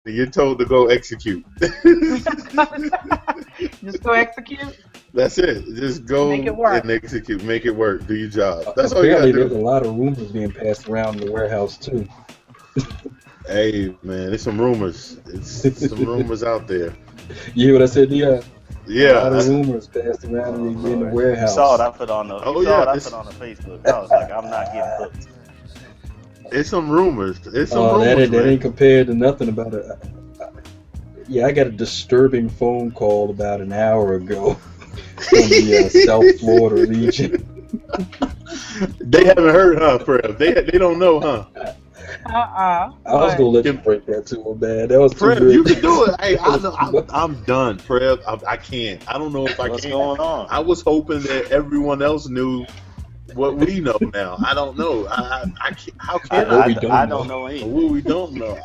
You're told to go execute. Just go execute. That's it. Just go and execute. Make it work. Do your job. That's all you gotta do. There's a lot of rumors being passed around in the warehouse too. Hey man, there's some rumors. It's some rumors out there. You hear what I said, Deon? Yeah. A lot of rumors passed around in the warehouse. You saw it I put on the Facebook. I was like, I'm not getting hooked. It's some rumors. It's some rumors. That ain't compared to nothing about it. Yeah, I got a disturbing phone call about an hour ago from the South Florida region. They haven't heard, huh, Prev? They don't know, huh? I was gonna let you break that to him, man. That was too Prev, good. you can do it. Hey, I know, I'm done, Prev. I can't. I don't know if I can. What's going on? I was hoping that everyone else knew what we know now. I don't know. I can't. How can I don't know anything. What we don't know.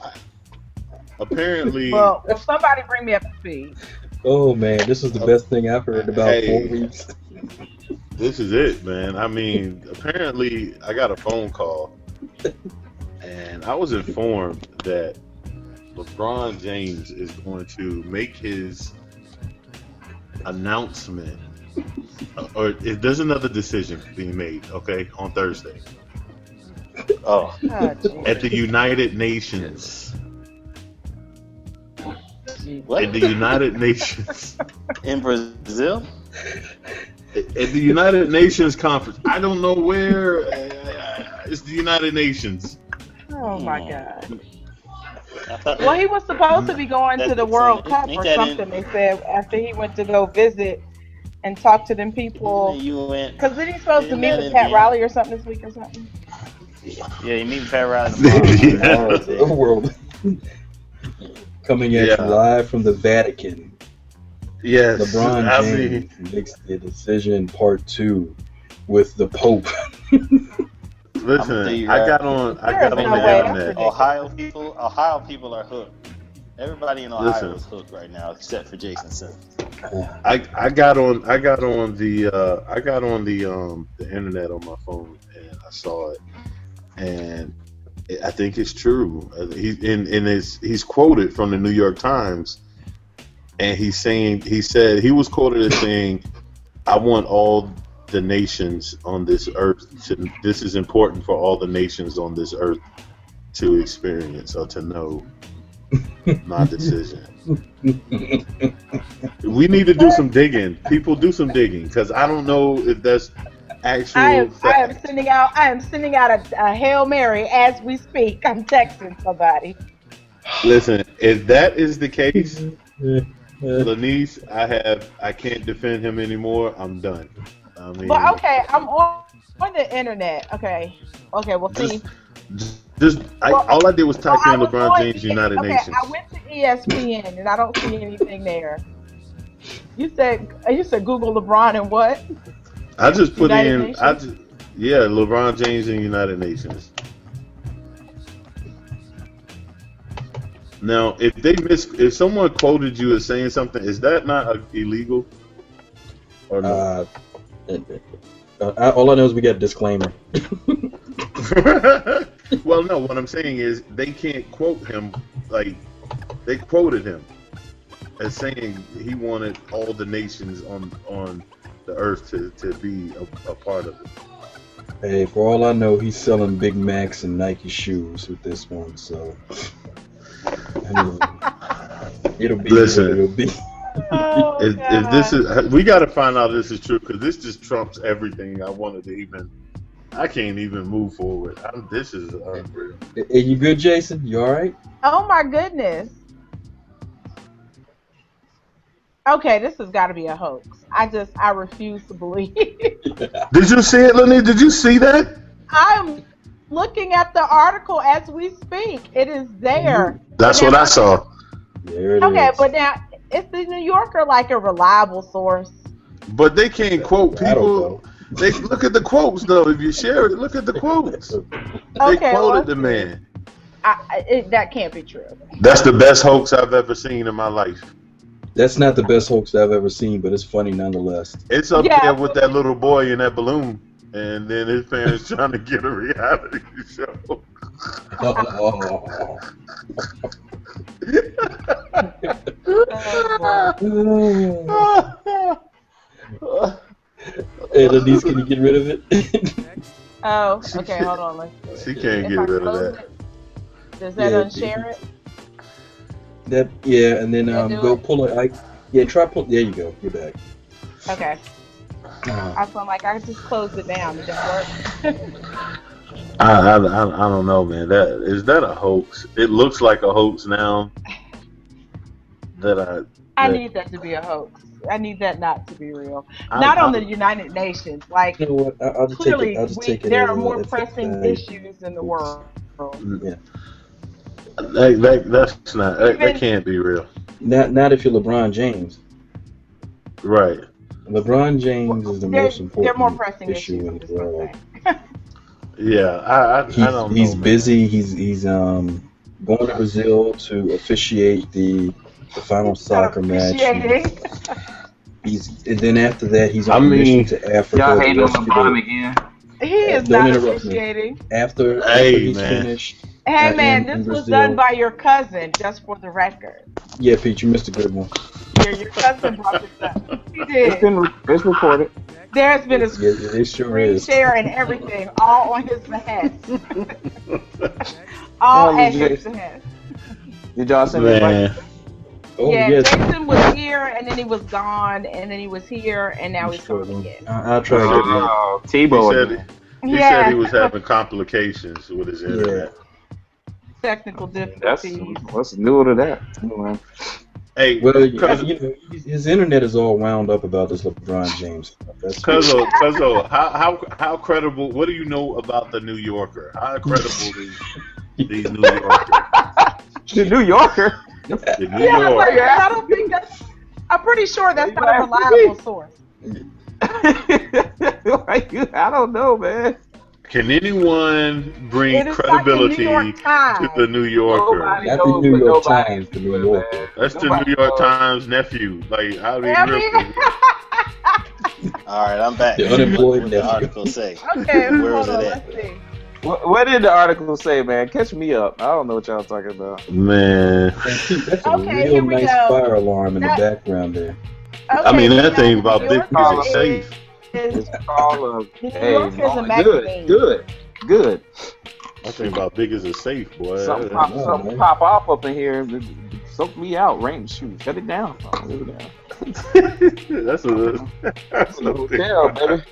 Apparently. Well, somebody bring me up to speed. Oh man, this is the best thing I've heard in about 4 weeks. This is it, man. I mean, apparently I got a phone call, and I was informed that LeBron James is going to make his announcement, or there's another decision being made, okay, on Thursday. Oh. At the United Nations. What? In the United Nations. In Brazil? At the United Nations conference. I don't know where. It's the United Nations. Oh my God. Well, he was supposed to be going to the World Cup or something. They said after he went to go visit and talk to them people. Because then he's supposed to meet with Pat Riley or something this week or something. Yeah, you meet with Pat Riley tomorrow. Coming at you live from the Vatican. Yes. LeBron James makes the decision part 2 with the Pope. Listen, I got on the internet. Ohio people are hooked. Everybody in Ohio is hooked right now, except for Jason Simmons. I got on the internet on my phone, and I saw it, and I think it's true. He's quoted from the New York Times, and he said he was quoted as saying, "I want all the nations on this earth this is important for all the nations on this earth to experience or to know my decision." We need to do some digging. People do some digging, because I don't know if that's actual. I am sending out a Hail Mary as we speak. I'm texting somebody. Listen, if that is the case, Lonice, I can't defend him anymore. I'm done. I mean, but okay, I'm on the internet. Okay, well, see. All I did was type in LeBron James United Nations. I went to ESPN and I don't see anything there. You said Google LeBron and what? I just put United in LeBron James and United Nations. Now, if someone quoted you as saying something, is that not illegal? Or no? All I know is we got a disclaimer. Well, no. What I'm saying is they can't quote him like they quoted him as saying he wanted all the nations on the earth to be a part of it. Hey, for all I know, he's selling Big Macs and Nike shoes with this one, so I mean, it'll be. Listen, it'll be. Oh, if this is, we got to find out if this is true, because this just trumps everything I wanted to even. I can't even move forward. This is unreal. Are you good, Jason? You all right? Oh my goodness. Okay, this has got to be a hoax. I refuse to believe. Did you see it, Lenny? Did you see that? I'm looking at the article as we speak. It is there. That's what I saw. There it okay, is. but now, is the New Yorker like a reliable source? But they can't quote people. They look at the quotes though. If you share it, look at the quotes. They quoted the man. That can't be true. That's the best hoax I've ever seen in my life. That's not the best hoax I've ever seen, but it's funny nonetheless. It's up there with that little boy in that balloon, and then his parents trying to get a reality show. Hey, Lonice, can you get rid of it? Oh, okay, hold on. She can't get rid of that. Does that unshare it? That and then go pull it. Try pull. There you go. You're back. Okay. I feel like I just closed it down. Did that work? I don't know, man. Is that a hoax? It looks like a hoax now. I need that to be a hoax. I need that not to be real. Not on the United Nations. Like, you know what? I'll just clearly, take it. There are more pressing issues in the world. Yeah. That's not. That can't be real. Not if you're LeBron James. Right. LeBron James is the most important They're more pressing issue in the world. Yeah, I don't know. He's busy. He's going to Brazil to officiate the final soccer match. And then after that, he's on a mission to Africa. Y'all hate on LeBron again. He is not officiating. After he's finished. Hey man, this was done by your cousin, just for the record. Yeah, Pete, you missed a good one. Your cousin brought this up. He did. It's recorded. There's been a screen share and everything, all on his behest. All at his behest. Did y'all send it? Oh, yeah, yes. Jason was here, and then he was gone, and then he was here, and now he's coming again. I'll try to get Tebow. He said he was having complications with his internet. Technical difficulties. What's new to that? Hey, well, his internet is all wound up about this LeBron James. Cuzzo, how credible? What do you know about the New Yorker? How credible these New Yorkers? The New Yorker. The New Yorker. I don't think that's. I'm pretty sure that's not a reliable source. I don't know, man. Can anyone bring credibility to the New Yorker? That's the New York Times, the New Yorker. That's the New York Times nephew. Like, how do you All right, I'm back. The unemployed what did the article say? Okay, where was it let's at? see. What did the article say, man? Catch me up. I don't know what y'all talking about. Man. That's a real nice fire alarm in the background there. Okay, I mean, that thing about big is safe. It's all of good. I think about big as a safe, boy. Something pop off up in here. Soak me out, rain. Shoot, shut it down. That's a hotel, baby.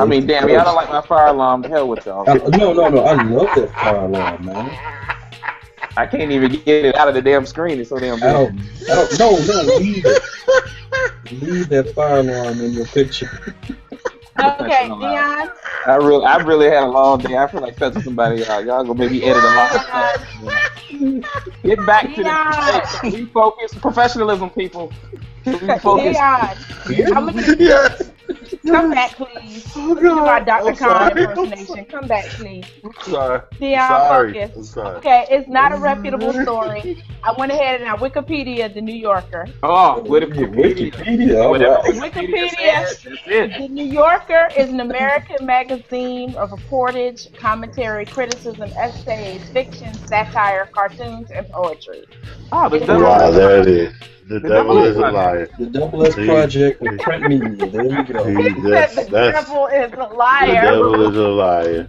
I mean, damn, y'all don't like my fire alarm. The hell with y'all. No. I love that fire alarm, man. I can't even get it out of the damn screen. It's so damn big. No, leave it. Leave that fire alarm in your picture. Okay, Deon. I really had a long day. I feel like cussing somebody out. Y'all gonna maybe edit a lot of stuff. Get back to the refocus. Professionalism, people. Refocus. Deon. Come back, please. Do my Dr. Khan impersonation. Come back, please. Sorry. Deon, focus. Okay, it's not a reputable story. I went ahead and I Wikipedia the New Yorker. Oh, Wikipedia. Wikipedia. The New Yorker is an American magazine of reportage, commentary, criticism, essays, fiction, satire, cartoons, and poetry. Oh, there it is. The devil is a liar. The Double S Project with print media. There you go. The devil is a liar. The devil is a liar.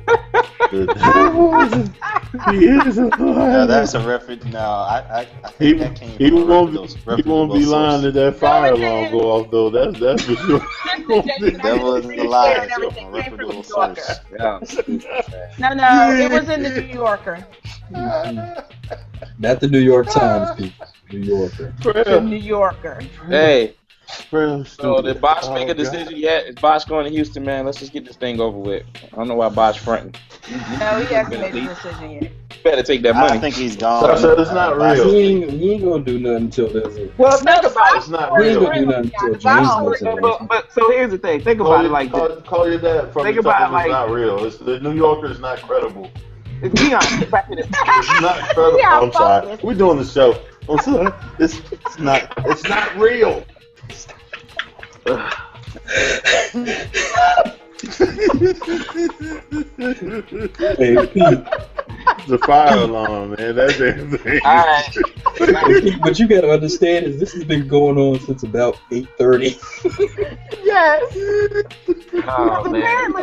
He is a liar. No, that's a reference. No, I think that came he from won't be lying to that fire alarm go off though. That's for sure. The devil is a liar. From a reputable source. Yeah. No, it was in the New Yorker. Not the New York Times, people. New Yorker. The New Yorker. Hey. So did Bosh make a decision yet? Is Bosh going to Houston, man? Let's just get this thing over with. I don't know why Bosh fronting. No, he hasn't made a decision yet. Better take that money. I think he's gone. So it's not real. He ain't gonna do nothing until there's a... Well, think about it. It's not He ain't real. gonna do nothing until James makes it. But so here's the thing. Think about it like this. Call your dad from Think the about top it like- it's not real. The New Yorker is not credible. Deon, get back to this. It's not credible. Yeah, I'm sorry. We're doing the show. I'm sorry. It's not real. Hey, Pete. the fire alarm, man. That damn thing. All right. What you gotta understand is this has been going on since about 8:30. Yes. Oh, man.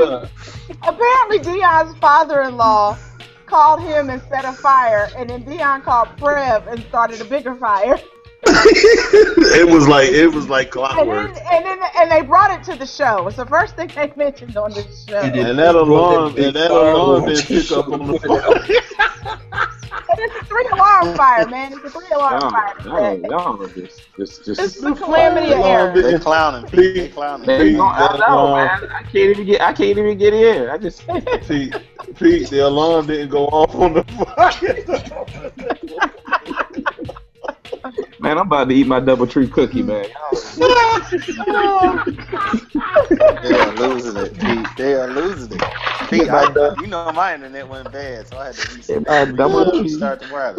Apparently Deon's father-in-law called him and set a fire, and then Deon called Prev and started a bigger fire. it was like clockwork. And they brought it to the show. It's the first thing they mentioned on this show. And that alarm didn't pick up on the phone. And it's a 3-alarm fire, man. It's a 3-alarm fire. Y'all This is a calamity of error. They're clowning. They're clowning. I know, man. I can't even get in. I just Pete, the alarm didn't go off on the fire. Man, I'm about to eat my Doubletree cookie, man. They are losing it, Pete. They are losing it. Pete, you know my internet went bad, so I had to reset. Doubletree. Start the wireless.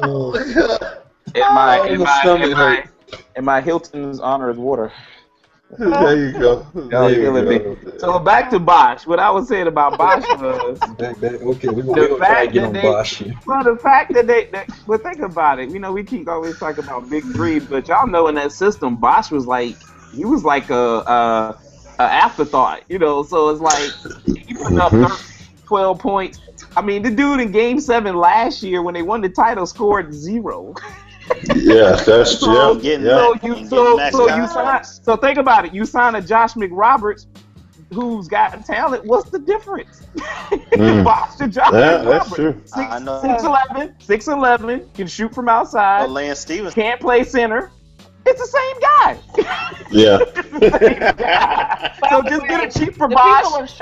Oh God! In my Hilton's honor is water. There you go. So back to Bosh. What I was saying about Bosh was Okay, we're gonna try to get on Bosh here. Well, the fact that well, think about it. You know, we keep always talking about big threes, but y'all know in that system, Bosh was like a afterthought. You know, so it's like he put up 12 points. I mean, the dude in Game 7 last year when they won the title scored 0. Yeah, that's So think about it. You sign a Josh McRoberts who's got talent. What's the difference? Bosh to Josh that's true. 6'11", can shoot from outside. Lance Stevens can't play center. It's the same guy. Yeah. So just get it cheap for Bosh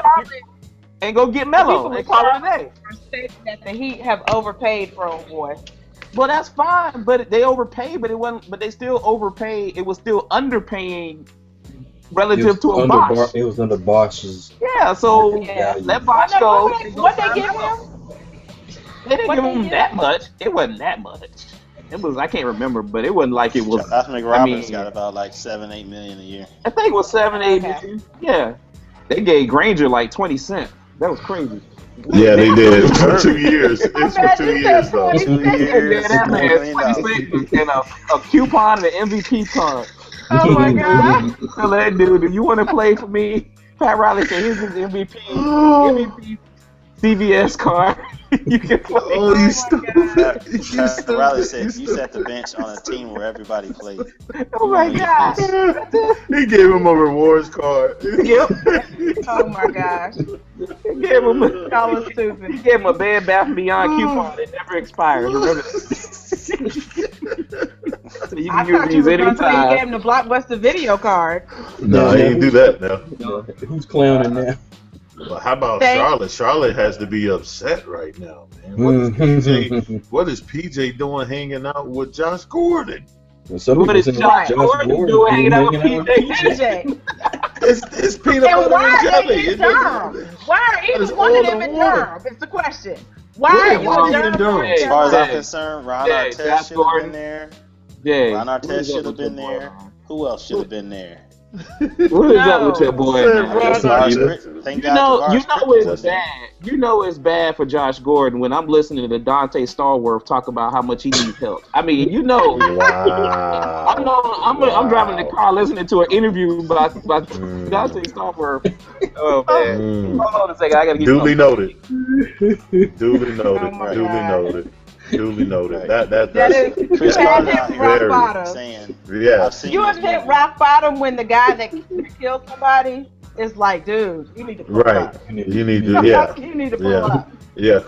and go get Melo and call it a day. That the Heat have overpaid for old boy. Well, that's fine, but they overpaid, but it wasn't. But they still overpaid. It was still underpaying relative to a Bosh. It was under Bosh's. Yeah, so let Bosh go. What they give him? They didn't give him that much. It wasn't that much. It was, I can't remember, but it wasn't like it was. Josh McRoberts got about like 7-8 million a year. I think it was 7-8 million. Yeah, they gave Granger like 20 cents. That was crazy. Yeah, they did for 2 years. It's for 2 years though. 2 years. Yeah, that man 20 cents and a coupon and an MVP card. Oh my God! Tell that dude, do you want to play for me? Pat Riley said, here's his MVP CVS card. You can play. Oh, you stupid. Pat Riley said, you set the bench on a team where everybody plays. Oh my gosh. He gave him a rewards card. Yep. Oh my gosh. He gave him a Bed Bath & Beyond coupon that never expires. Remember? So you can use these anytime. He gave him the Blockbuster video card. No, he didn't do that now. Who's clowning now? Well, how about Charlotte? Charlotte has to be upset right now, man. What is PJ doing hanging out with Josh Gordon? What is Josh Gordon doing hanging out with PJ? It's peanut butter and jelly. Why are either one of them in Durham? It's the question. Why are you in Durham? As far as I'm concerned, Ron Artest should have been there. Yeah. Ron Artest should have been there. Who else should have been there? What is up with your boy? Thank God you know it's bad. You know it's bad for Josh Gordon when I'm listening to Dante Stallworth talk about how much he needs help. I mean, you know, I'm driving the car listening to an interview by Dante Stallworth. Oh man, hold on a second, I gotta get duly noted. Duly noted. Duly noted. Duly noted. That is Chris Bosh rock bottom. Saying, yeah. You have hit rock bottom when the guy that killed somebody is like, dude, you need to pull up. You need to, yeah. You need to pull up. Yeah,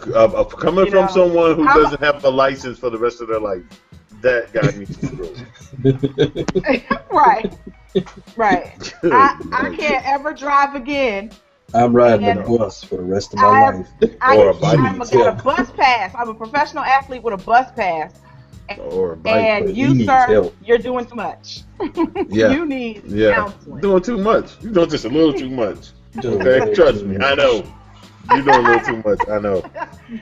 coming from someone who doesn't have a license for the rest of their life, that guy needs to go. Right. I can't ever drive again. I'm riding a bus for the rest of my life. Or a bike. I've got a bus pass. I'm a professional athlete with a bus pass. Or a bike. And you, sir, you're doing too much. Yeah. You need counseling. Doing too much. You're doing just a little too much. Okay, trust me. I know. You're doing a little too much. I know.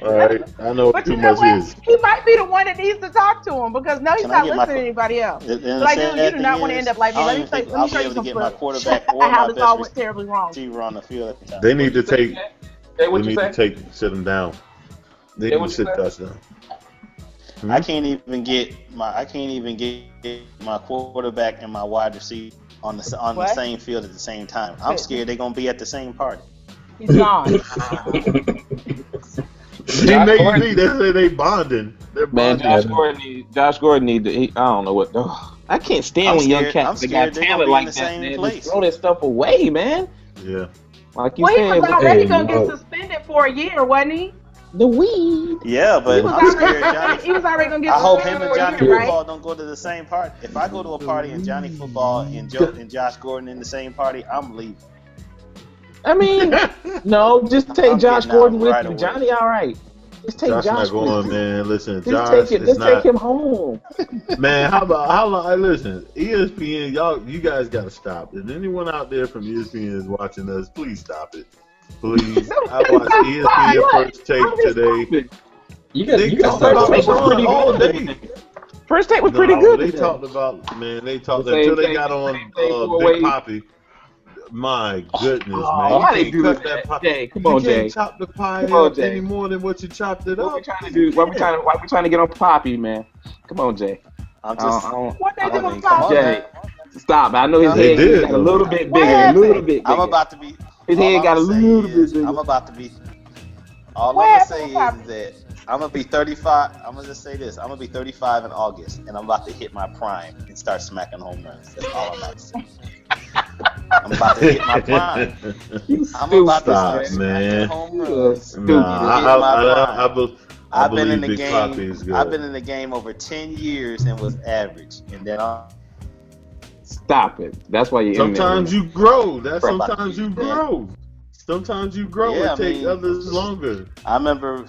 All right. I know what too much is. He might be the one that needs to talk to him because he's not listening to anybody else. Like, dude, you do not want to end up like me. Let me show you some get my quarterback or how my this all went terribly wrong. receiver on the field at the time. They need to take. Hey, what They you need say? to sit him down. They Hey, need what to you sit say? Josh down. I can't even get my quarterback and my wide receiver on the same field at the same time. I'm scared they're gonna be at the same party. He's gone. He may be. They bonding. They're Man, bonding. Josh Gordon need to. I don't know what. I can't stand when young cats that got talent like that, man. Just throw that stuff away, man. Yeah. Like you said, he was already gonna get suspended for a year, wasn't he? The weed. Yeah, but I'm scared Johnny. He was already gonna get. I hope him and Johnny Football right? don't go to the same party. If I go to a party and Johnny Football and Josh Gordon in the same party, I'm leaving. I mean, no, just take Josh Gordon with you. Away. Johnny, all right. Just take Josh not going, with man. Listen, Josh take him home. Man, how long? Listen, ESPN, you guys got to stop. If anyone out there from ESPN is watching us, please stop it. Please. I watched ESPN First Take today. You got all day. First Take was pretty good. They talked about until they got on Big Poppy. My goodness, man! Why they do that? Jay, come on, Jay. You can't chop the pie up any more than what you chopped it up. What we trying to do? Why we trying to get on Poppy, man? Come on, Jay. What they doing with Poppy? Jay, stop! I know his head got a little bit bigger. I'm about to be. His head got a little bit bigger. I'm about to be. All I'm gonna say is that I'm gonna be 35. I'm gonna just say this: I'm gonna be 35 in August, and I'm about to hit my prime and start smacking home runs. That's all I'm about to say. I'm about to hit my prime. I'm about to start smacking home runs. I've been in the game. I've been in the game over 10 years and was average, and then stop it. That's why you. Sometimes you grow. Sometimes you grow. Sometimes you grow. Yeah, it takes others longer. I remember.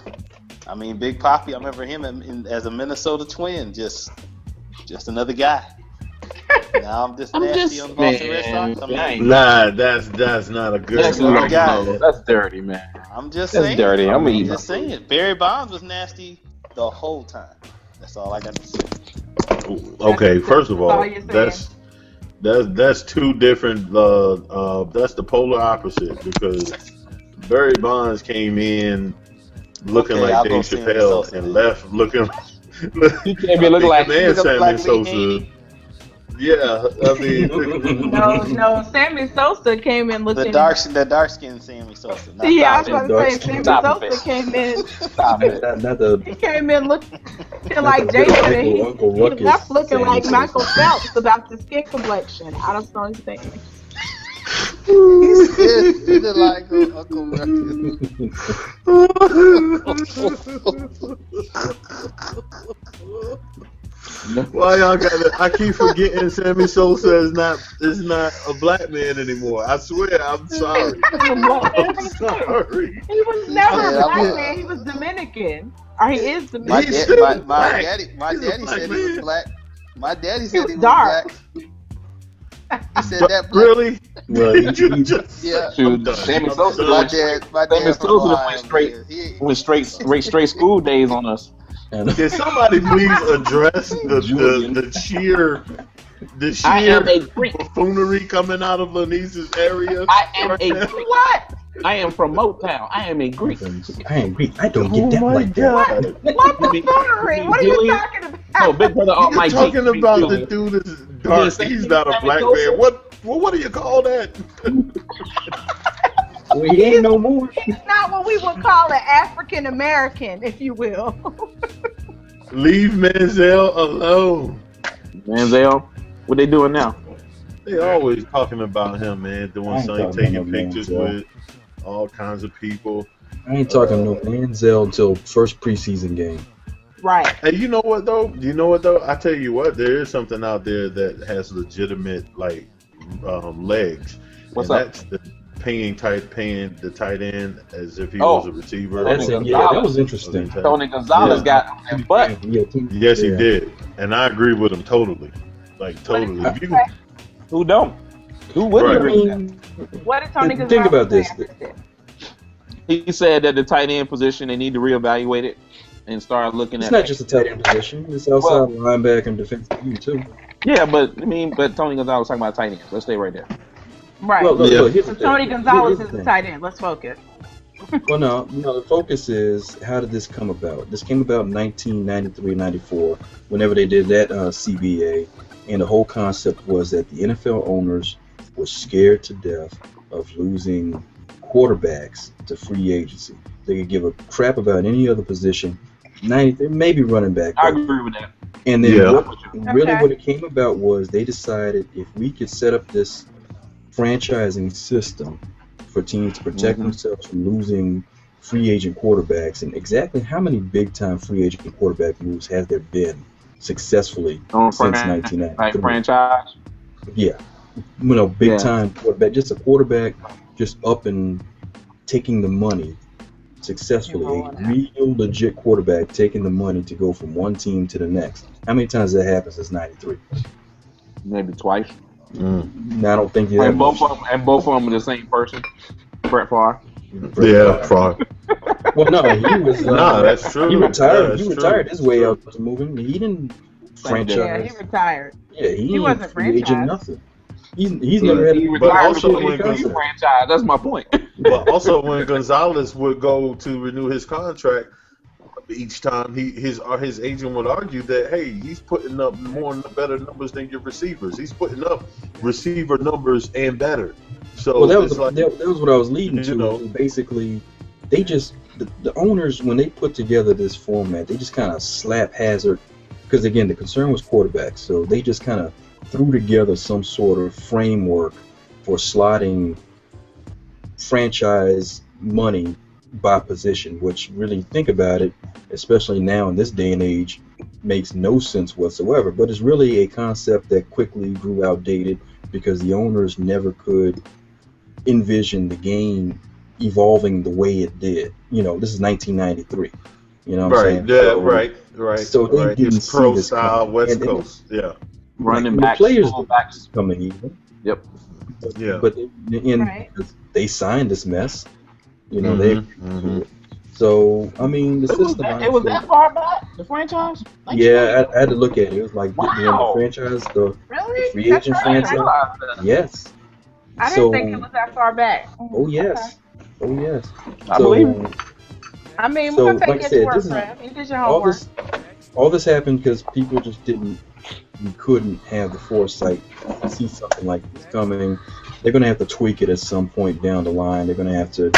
Big Poppy. I remember him as a Minnesota Twin. Just another guy. Now I'm just nasty on the Boston Red Sox. Nah, that's not a good guy. That's dirty, man. I'm just saying. That's dirty. I'm just saying. Barry Bonds was nasty the whole time. That's all I got to say. Okay, first of all, that's two different. That's the polar opposite because Barry Bonds came in looking like Dave Chappelle and left looking. He came in looking like Sammy Sosa. Yeah, no. Sammy Sosa came in looking the dark skinned Sammy Sosa. Yeah, I was about to say Sammy Sosa came in. He came in looking like Jason. He left looking like Michael Phelps about the skin complexion. I don't understand. He said like Uncle Ruckus. Why y'all got it? I keep forgetting Sammy Sosa is not a black man anymore. I swear, I'm sorry. I'm sorry. He was never a black man. He was Dominican. Or he is Dominican. My daddy said he was black. My daddy said he was dark. Black. He said that black. Really? Well, you just Sammy Sosa. My dad went straight school days on us. Can somebody please address the sheer buffoonery coming out of Lonice's area? I am a Greek. What? I am from Motown. I am a Greek. I am Greek. I don't get that like that. What buffoonery? What are you talking about? No, Big Brother. You're talking about the dude is dark. He's not a black man. What do you call that? Well, he ain't no more. He's not what we would call an African American, if you will. Leave Manziel alone. Manziel, what they doing now? They always talking about him, man. Doing something, taking pictures with all kinds of people. I ain't talking no Manziel until first preseason game. Right. Hey, you know what though? I tell you what, there is something out there that has legitimate legs. What's up? That's the paying the tight end as if he was a receiver. That was interesting. Tony Gonzalez got him butt. Yes, he did, and I agree with him totally. Totally. Who don't? Who wouldn't agree with that? What did Tony Gonzalez think about this? He said that the tight end position, they need to reevaluate it and start looking at. It's not just a tight end position. It's outside linebacker and defensive end too. Yeah, but Tony Gonzalez talking about tight ends. Let's stay right there. Right. So Tony Gonzalez is the tight end. Let's focus. Well, no. The focus is how did this come about? This came about in 1993-94, whenever they did that CBA, and the whole concept was that the NFL owners were scared to death of losing quarterbacks to free agency. They could give a crap about any other position, maybe running back. I agree with that. And then what it came about was they decided if we could set up this franchising system for teams to protect themselves from losing free agent quarterbacks, and exactly how many big-time free agent quarterback moves has there been successfully since 1993? Like franchise? Yeah. Big-time quarterback, just a quarterback just up and taking the money successfully, a real legit quarterback taking the money to go from one team to the next. How many times has that happened since 93? Maybe twice. No, I don't think and both of them are the same person, Brett Favre. Favre. Well, no, he was. That's true. He retired. He retired his way out to moving. He didn't franchise. Yeah, he retired. Yeah, he wasn't free agent. Nothing. He's never had. But also when franchise. That's my point. But also when Gonzalez would go to renew his contract, each time his agent would argue that, hey, he's putting up better numbers than your receivers. He's putting up receiver numbers and better. So that was what I was leading to. Basically, they just the owners, when they put together this format, they just kind of slap hazard, because again the concern was quarterbacks, so they just kind of threw together some sort of framework for slotting franchise money by position, which really, think about it, especially now in this day and age, makes no sense whatsoever. But it's really a concept that quickly grew outdated because the owners never could envision the game evolving the way it did. This is 1993. You know what I'm saying? Yeah, right. So they didn't it's pro see this style coming. West Coast. Yeah. Running backs, players coming even. Yep. Yeah. But they signed this mess. So I mean, the system. It was that far back, the franchise. Yeah, I had to look at it. It was like the franchise, the free agent franchise. Yes. I didn't think it was that far back. Oh yes. Okay. Oh yes. I believe it. I mean, we're gonna take your word, Prev. You did your homework. All this happened because people just couldn't have the foresight to see something like this coming. They're going to have to tweak it at some point down the line. They're going to have to,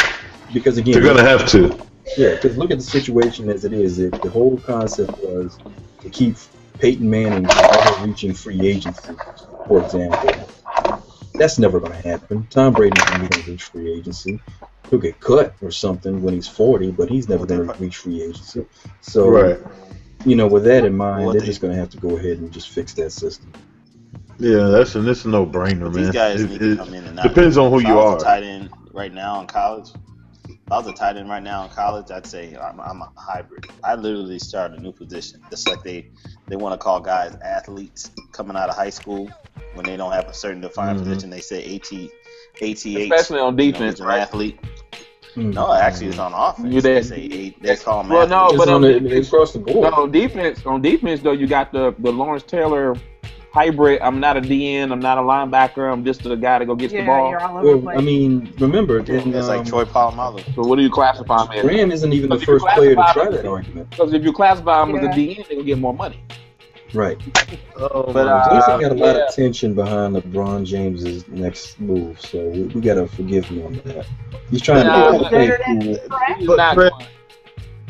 because again, they're going to have to. Yeah, because look at the situation as it is. The whole concept was to keep Peyton Manning from reaching free agency, for example. That's never going to happen. Tom Brady's never going to reach free agency. He'll get cut or something when he's 40, but he's never going to reach free agency. So, with that in mind, they're just going to have to go ahead and just fix that system. Yeah, that's a no-brainer, man. These guys need to come in and out. Depends on who you are. If I was a tight end right now in college, I'd say I'm a hybrid. I literally start a new position. Just like they want to call guys athletes coming out of high school when they don't have a certain defined position. They say ATH. Especially on defense, an athlete. No, actually, it's on offense. They call them athletes. No, but it's across the board. No, on defense though, you got the Lawrence Taylor hybrid. I'm not a DN. I'm not a linebacker. I'm just the guy that go gets the ball. You're all over the place. I mean, remember, it's like Troy Polamalu. So what do you classify him as? Graham isn't even the first player to try that argument. Because if you classify him as a DN, they're gonna get more money. Right. But Jason got a lot of tension behind LeBron James's next move, so we gotta forgive him on that. He's trying to play cool.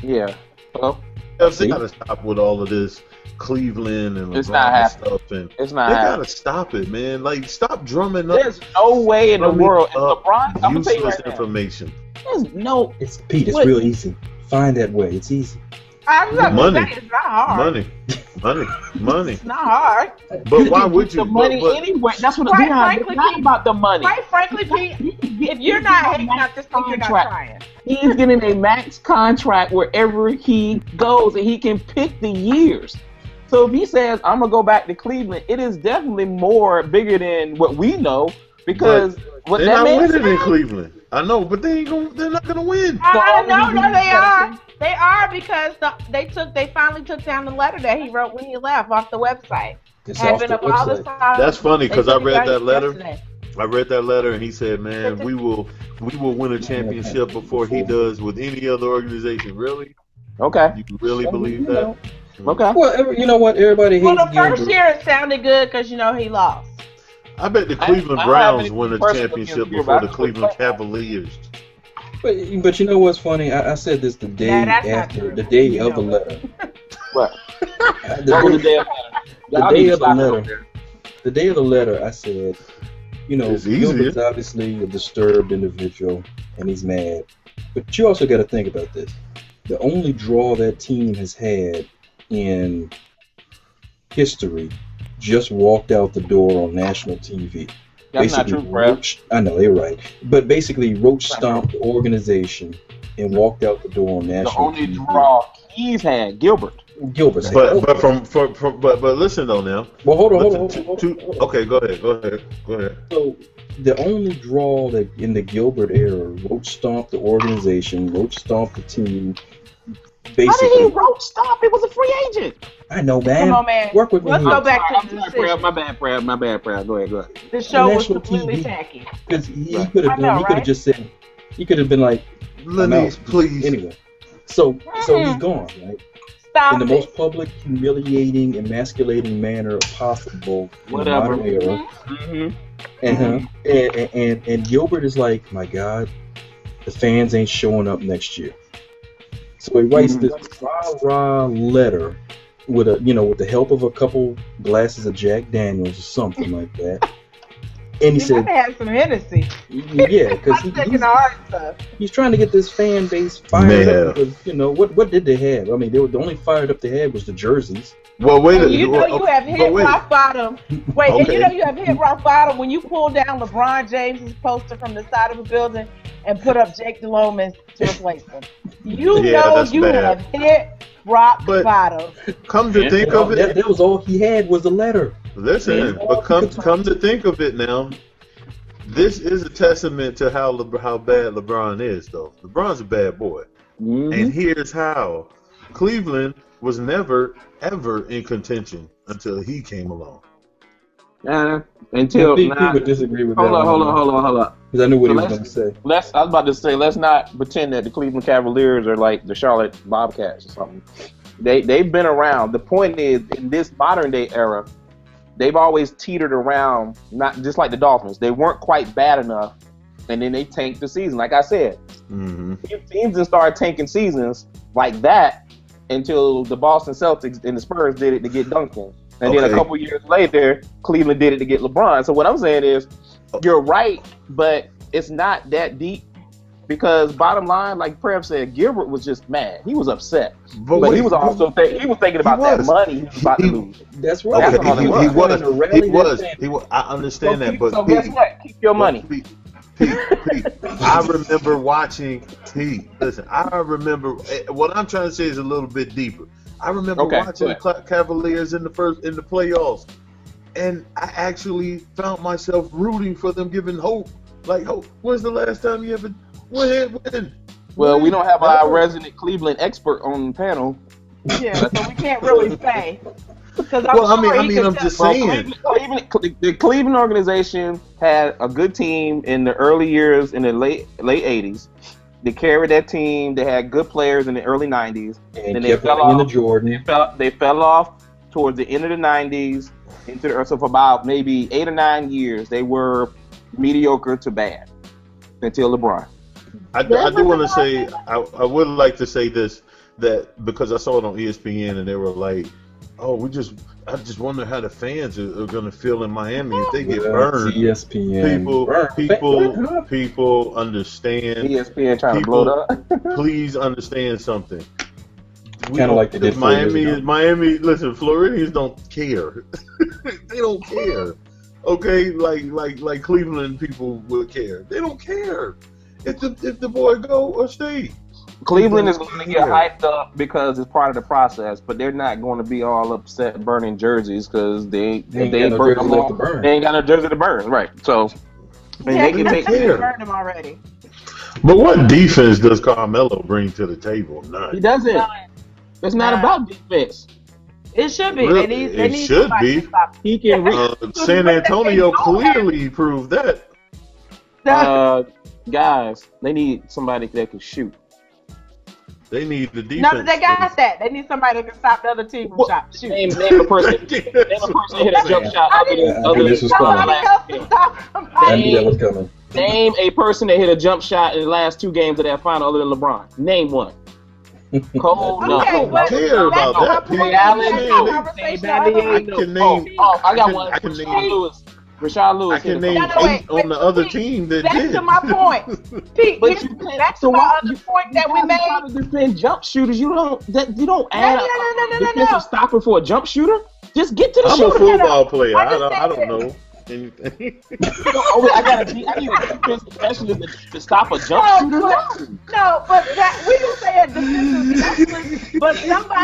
Yeah. Hello? They gotta stop with all of this Cleveland and LeBron stuff, and it's not. They gotta stop it, man. Like, stop drumming up. There's no way in the world. If LeBron, I'm gonna tell you right information. There's no. It's real easy. Find that way. It's easy. Money. It's not hard. Money. It's not hard. But why would you? The money anyway. That's what I'm saying. It's not about the money. Quite frankly, Pete, if you're not hating out this thing, you're not trying. He's getting a max contract wherever he goes, and he can pick the years. So if he says, I'm going to go back to Cleveland, it is definitely more bigger than what we know, because they're not winning in Cleveland. I know, but they're not gonna win. No, they are. They are, because they finally took down the letter that he wrote when he left off the website. It's off the website. All this time. That's funny, because I read that letter. I read that letter, and he said, "Man, we will win a championship before he does with any other organization." Really? Okay. You really believe that? Okay. Well, you know what? Everybody hates the first year it sounded good because he lost. I bet the Cleveland Browns win a championship before the Cleveland Cavaliers. But you know what's funny? I said this the day after, the day of the letter. What? The day of the letter, I said, Gilbert's obviously a disturbed individual, and he's mad. But you also got to think about this. The only draw that team has had in history just walked out the door on national TV. That's basically not true, Prev. I know, you're right. But basically, Roach stomped the organization and walked out the door on national TV. The only draw he's had, Gilbert. But listen though now. Well, hold on. Okay, go ahead. So the only draw that in the Gilbert era, Roach stomped the organization, Roach stomped the team. Basically, how did he Roach stomp? He was a free agent. I know, man. Come on, man. Work with me. Let's go back to the decision. My bad, Prev. Go ahead. The show was completely tacky. Because he could have just said, he could have been like, Lonice, please. Anyway, so he's gone, right? Stop in the most public, humiliating, emasculating manner possible in the modern era. And Gilbert is like, my God, the fans ain't showing up next year. So he writes this rah-rah letter with the help of a couple glasses of Jack Daniels or something like that. And he said, "Have some Hennessy." Yeah, because he's trying to get this fan base fired up. Because what did they have? I mean, the only fired up they had was the jerseys. Well, wait. You have hit rock bottom. Wait, okay. And you have hit rock bottom when you pull down LeBron James's poster from the side of a building and put up Jake DeLomas to replace him. You have hit rock bottom. Come to think of it, that was all he had was a letter. Listen, but come to think of it now, this is a testament to how bad LeBron is, though. LeBron's a bad boy. And here's how. Cleveland was never, ever in contention until he came along. People would disagree with that. Hold on. Because I knew what he was going to say. I was about to say, let's not pretend that the Cleveland Cavaliers are like the Charlotte Bobcats or something. They've been around. The point is, in this modern day era, they've always teetered around, not just like the Dolphins. They weren't quite bad enough, and then they tanked the season. Like I said, teams that started tanking seasons like that until the Boston Celtics and the Spurs did it to get dunked on. And then a couple years later, Cleveland did it to get LeBron. So what I'm saying is, you're right, but it's not that deep. Because bottom line, like Prev said, Gilbert was just mad. He was upset. But he was also thinking about that money he was about to lose. That's right. Okay. He was. I understand that. But so guess what? Keep your money. Pete, I remember watching Listen, I remember what I'm trying to say is a little bit deeper. I remember watching the Cavaliers in the playoffs, and I actually found myself rooting for them, giving hope. Like, hope. When's the last time you ever win? Well, we don't have our resident Cleveland expert on the panel. Yeah, so we can't really say. I'm just saying. The Cleveland organization had a good team in the early years, in the late 80s. They carried that team. They had good players in the early 90s. And they fell off. Jordan. They fell off towards the end of the 90s. So for about maybe 8 or 9 years, they were mediocre to bad until LeBron. I do want to say, I would like to say this, that because I saw it on ESPN and they were like, I just wonder how the fans are going to feel in Miami if they get burned. ESPN. People understand. ESPN trying to blow it up. Please understand something. Kind of like they did Miami. Listen, Floridians don't care. They don't care. Okay, like Cleveland people would care. They don't care if the boy go or stay. Cleveland is going to get hyped up because it's part of the process, but they're not going to be all upset burning jerseys because they ain't got no jersey to burn, right? So they can burn them already. But what defense does Carmelo bring to the table? None. He doesn't. It's not about defense. It should be. Really? It should be. He can. San Antonio clearly proved that. Guys, they need somebody that can shoot. They need the defense. No, they got that. They need somebody that can stop the other team from shooting. Name a person. Name a person that hit a jump shot other than this was coming. I knew that was coming. Name a person that hit a jump shot in the last 2 games of that final other than LeBron. Name one. Cole, no. I don't care about that. I can name. I got one. Rashad Lewis. I can name 8 on the other team that back did. To my point. Pete, back to my other point that we made. To defend jump shooters, you don't add a defensive stopper for a jump shooter. Just get to the shooter. I'm a football player. I don't know anything. I need a defensive specialist to stop a jump shooter. No, but we didn't say a defensive specialist, but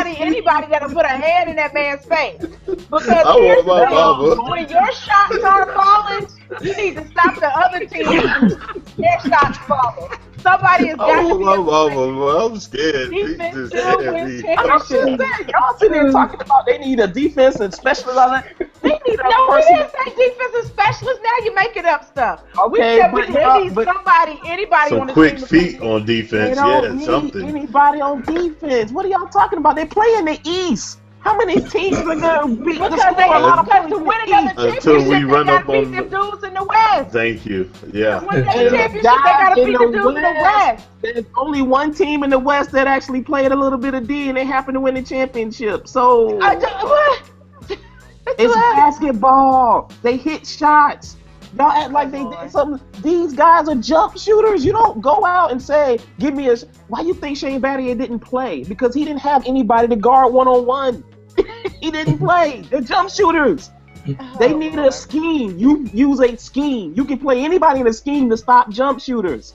anybody that'll put a hand in that man's face. Because here's the thing, when your shots are falling, you need to stop the other team from their shots falling. Somebody has got to be I'm scared. Defense still wins championships. Y'all sitting there talking about they need a defensive specialist on that. They need a person. We didn't say defensive specialist. Now you're making up stuff. Okay, we need somebody, anybody some on the quick team feet on defense. Something. Anybody on defense? What are y'all talking about? They play in the East. How many teams are going to beat the score? Because to win another championship, we run they up got to on beat them dudes in the West. Thank you. Yeah. To win another championship, they got to beat them dudes in the West. There's only one team in the West that actually played a little bit of D, and they happen to win the championship. So what? It's basketball. They hit shots. Y'all act like they did something. These guys are jump shooters. You don't go out and say, "Give me a." Why you think Shane Battier didn't play? Because he didn't have anybody to guard 1-on-1. He didn't play. They're jump shooters. They need a scheme. You use a scheme. You can play anybody in a scheme to stop jump shooters.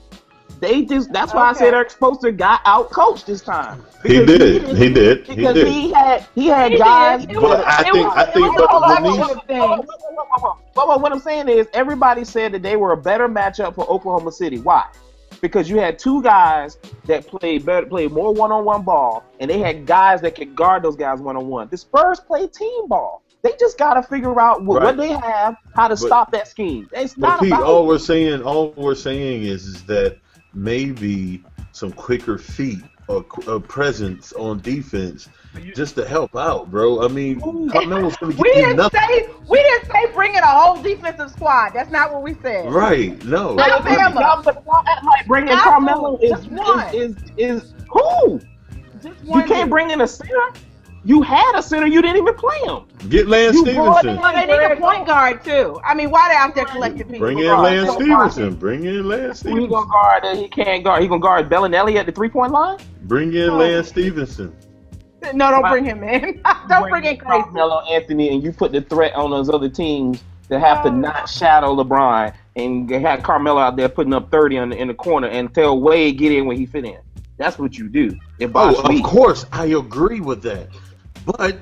That's why I said Eric Spoelstra got out coached this time. He did. Because he had guys. But I think what I'm saying is everybody said that they were a better matchup for Oklahoma City. Why? Because you had 2 guys that played more one-on-one ball, and they had guys that could guard those guys one-on-one. The Spurs play team ball. They just got to figure out what they have, how to stop that scheme. It's not Pete, about all we're saying is that maybe some quicker feet or presence on defense just to help out, bro. I mean, Carmelo's going to get you nothing. We didn't say bring in a whole defensive squad. That's not what we said. Right? No. Alabama. But like bringing Carmelo is who? You can't bring in a center. You had a center. You didn't even play him. Get Lance Stevenson. They need a point guard too. I mean, why they out there collecting people? Bring in Lance Stevenson. Who he gonna guard that he can't guard? He gonna guard Bellinelli at the 3-point line? Bring in Lance Stevenson. No, don't bring him in. Don't bring in Crazy. Carmelo Anthony, and you put the threat on those other teams that have to not shadow LeBron and have Carmelo out there putting up 30 in the corner and tell Wade get in when he fit in. That's what you do. Of course, I agree with that. But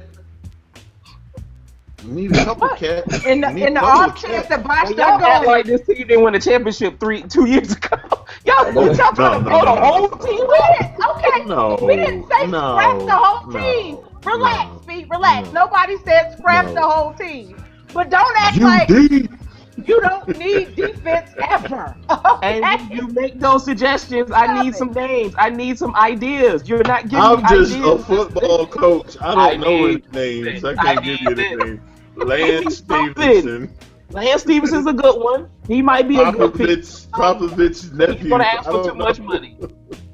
you need a couple cats. In the off chance that Bosh don't go like this team didn't win the championship 2 years ago. Y'all trying to throw the whole team in? We didn't say scrap the whole team. Relax, Pete. Relax. Nobody said scrap the whole team. But don't act like you don't need defense ever. Okay? And you make those suggestions. I need some names. I need some ideas. You're not giving me ideas. I'm just ideas. a football coach. I don't know his names. I can't give you the name. Lance Stevenson. Lance Stevenson's a good one. He might be a good pick. Popovich's nephew. He's going to ask for too much money.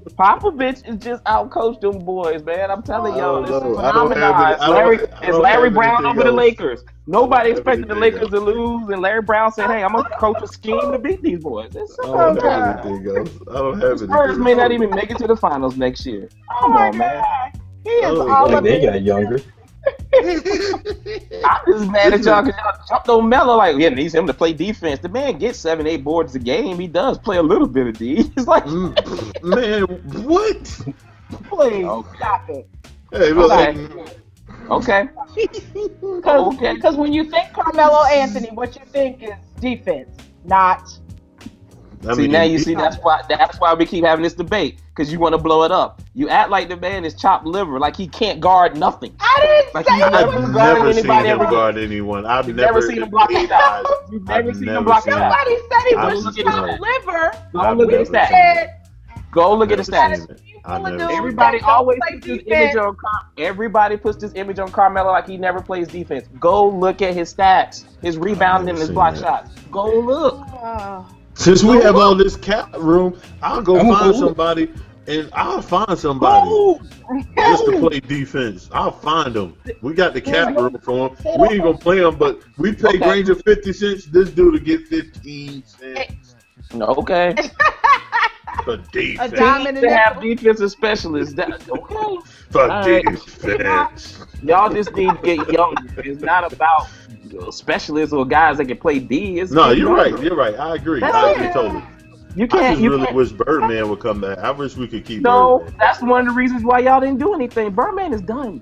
Popovich is just out-coached them boys, man. I'm telling y'all, this is phenomenal. Larry Brown over the Lakers. Nobody expected the Lakers to lose, and Larry Brown said, "Hey, I'm gonna coach a scheme to beat these boys." I don't have anything else. Spurs may not even make it to the finals next year. Come on, man. He is all of They got younger. I'm just mad at y'all because y'all jumped on Melo like, needs him to play defense. The man gets 7-8 boards a game. He does play a little bit of D. It's like, man, what? Please stop it. Hey, look. Okay. Because when you think Carmelo Anthony, what you think is defense, not Now you see that's why we keep having this debate, because you want to blow it up. You act like the man is chopped liver, like he can't guard nothing. I didn't say I've never seen him guard anyone. I've never seen him block his eyes. You've never seen him block his eyes. Nobody said he was chopped liver. Go look at his stats. Go look at his stats. Everybody always puts this image on. Everybody puts this image on Carmelo like he never plays defense. Go look at his stats, his rebounding and his block shots. Go look. Since we have all this cap room, I'll go find somebody, and I'll find somebody just to play defense. I'll find them. We got the cap room for them. We ain't gonna play them, but we pay Granger 50 cents. This dude to get 15 cents. Okay. For defense. To have defensive specialists. Okay. For defense. Y'all just need to get younger. It's not about specialists or guys that can play D. No, you're right. You're right. I agree. I agree totally. I really wish Birdman would come back. I wish we could keep Birdman. That's one of the reasons why y'all didn't do anything. Birdman is done.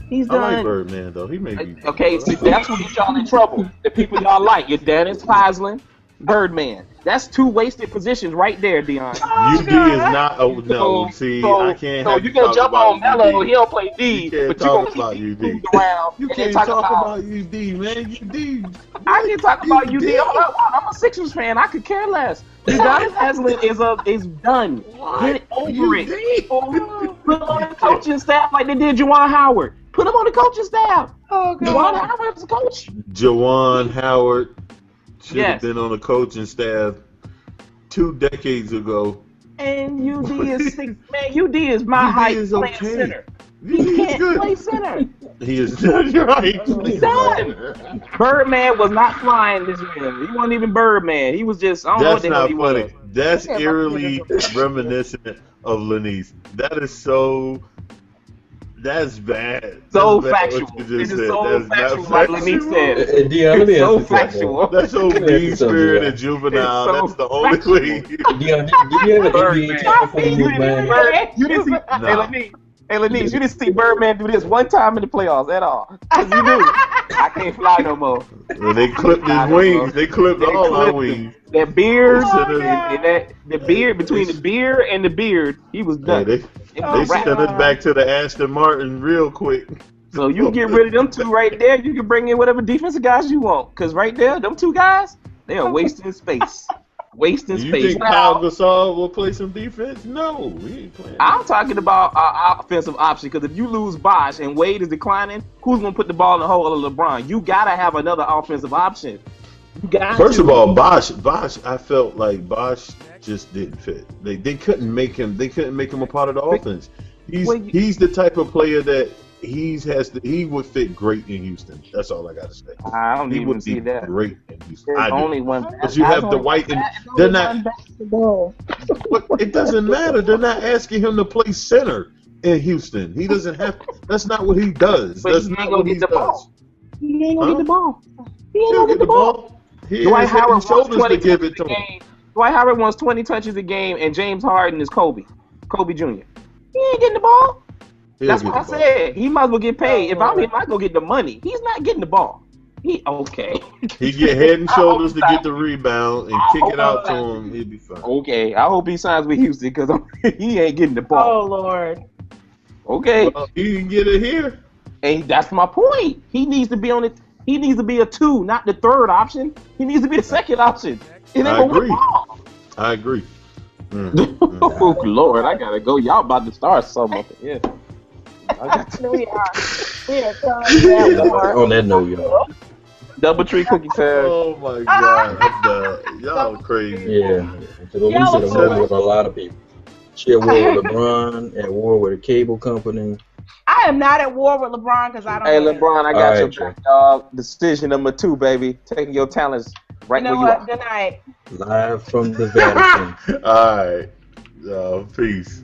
He's done. I like Birdman, though. He may be... Okay, see, that's what gets y'all in trouble. The people y'all like. Your Dennis Heisman, Birdman. That's two wasted positions right there, Deon. UD is not. Oh no, I can't. So you gonna jump on Melo? He don't play D, but you gonna keep UD around. You can't talk about UD, man. UD. I can talk about UD. I'm a Sixers fan. I could care less. Udonis Haslem is done. Get over it. Put him on the coaching staff like they did Juwan Howard. Put him on the coaching staff. Oh God. Juwan Howard's a coach. Juwan Howard. Should have been on the coaching staff 2 decades ago. And UD is man. UD is my height playing center. He can't play center. He is not right. He's done. Birdman was not flying this year. He wasn't even Birdman. He was just. I don't know what the hell he was. That's eerily reminiscent of Lonice. That is so. That's bad. So that's factual. Bad It is so factual, like Lonice said. Dion, let me so ask factual. That's so mean spirit and juvenile. So that's the only way. Dion, did you ever NBA champion before you moved, man? You didn't see. Hey, Lonice, you didn't see Birdman do this one time in the playoffs at all. Because you knew. I can't fly no more. Well, they clipped his wings. They clipped all our wings. That beard, and the beard, between the beard and the beard, he was done. They sent us back to the Aston Martin real quick. So you get rid of them two right there, you can bring in whatever defensive guys you want. Because right there, them two guys, they are wasting space. Wasting space. You think Pau Gasol will play some defense? No, he ain't playing. I'm talking about our offensive option, because if you lose Bosh and Wade is declining, who's going to put the ball in the hole of LeBron? You got to have another offensive option. First of all, Bosh, I felt like Bosh just didn't fit. They couldn't make him. They couldn't make him a part of the offense. He's the type of player that he would fit great in Houston. That's all I got to say. I don't even see that. Great in Houston. There's only one. But you have the White, and they're not. It doesn't matter. They're not asking him to play center in Houston. He doesn't have. That's not what he does. But that's he not ain't what gonna he get the does. ball. He ain't gonna get the ball. He ain't He'll gonna get the ball. Dwight Howard wants 20 to give it to him. Dwight Howard wants 20 touches a game, and James Harden is Kobe Jr. He ain't getting the ball. That's what I said. He might as well get paid. If I'm him, I go get the money. He's not getting the ball. He get head and shoulders to get the rebound and kick it out to him. He'll be fine. Okay, I hope he signs with Houston, because he ain't getting the ball. Oh Lord. Okay. Well, he can get it here. And that's my point. He needs to be on it. He needs to be a 2, not the third option. He needs to be the second option. I agree. I agree. Oh Lord, I gotta go. Y'all about to start something. Yeah. We are. On that note, y'all. Doubletree cookie time. Oh my God, y'all crazy. Yeah. So we should have war with a lot of people. She at war with LeBron, at war with a cable company. I am not at war with LeBron because I don't. Hey LeBron, I got right, your back, dog. Decision number 2, baby. Taking your talents right where you are. Good night. Live from the Vatican. All right. Peace.